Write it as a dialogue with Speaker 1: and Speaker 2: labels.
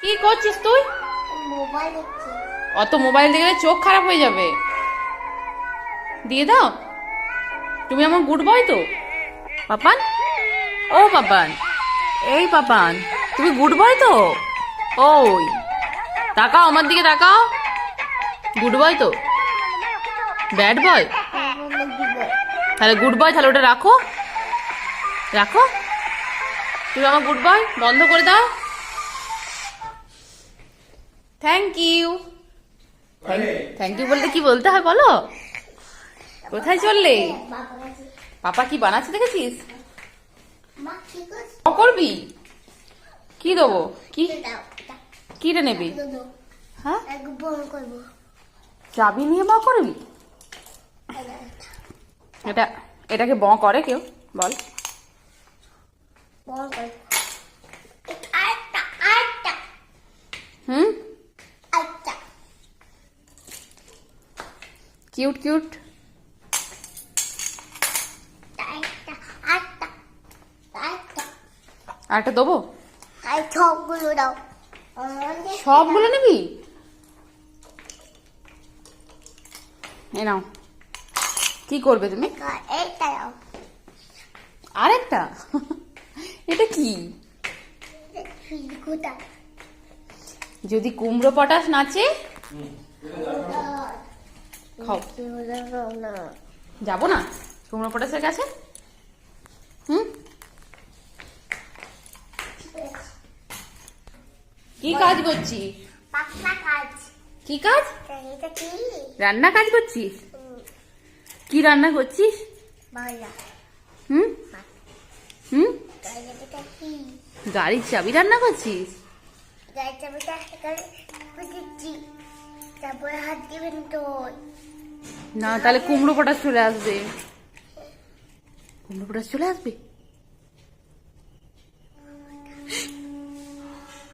Speaker 1: কি করছিস তুই?
Speaker 2: মোবাইল দেখছি।
Speaker 1: অত মোবাইল দেখলে চোখ খারাপ হয়ে যাবে। দিয়ে দাও। তুমি আমার গুড বয় তো পাপান? ও পাপান, এই পাপান, তুমি গুড বয় তো? ওই তাকাও, আমার দিকে তাকাও। গুড বয় তো? Bad boy? তাহলে গুড বয়, তাহলে ওটা রাখো, রাখো। তুমি আমার গুড বয়, বন্ধ করে দাও। Thank you. থ্যাংক ইউ বলতে কি বলতে হয় বলো? কোথায় চললে? পাপা কি বানাচ্ছে দেখেছিস? করবি কি দেবো? কি কিটা নেবি? হ্যাঁ, চাবি নিয়ে ব করবি? এটা এটাকে ব করে কেউ? বল। হুম, কিউট কিউট। আরেকটা দেবো?
Speaker 2: সবগুলো দাও।
Speaker 1: সবগুলো নিবি? এ নাও। কি করবে তুমি?
Speaker 2: এইটা দাও।
Speaker 1: আরেকটা? এটা কি? যদি কুমড়ো পটাশ নাচে যাবো না কুমড়ো পটাশের কাছে? হুম, কি কাজ করছিস? কি কাজ? রান্না কাজ করছিস? কি রান্না করছিস? হুম হুম, গাড়ির চাবি রান্না করছিস?
Speaker 2: তারপরে হাত দিবেন তো
Speaker 1: না, তাহলে কুমড়ো পটাশ চলে আসবে। কুমড়ো পটাশ চলে আসবে।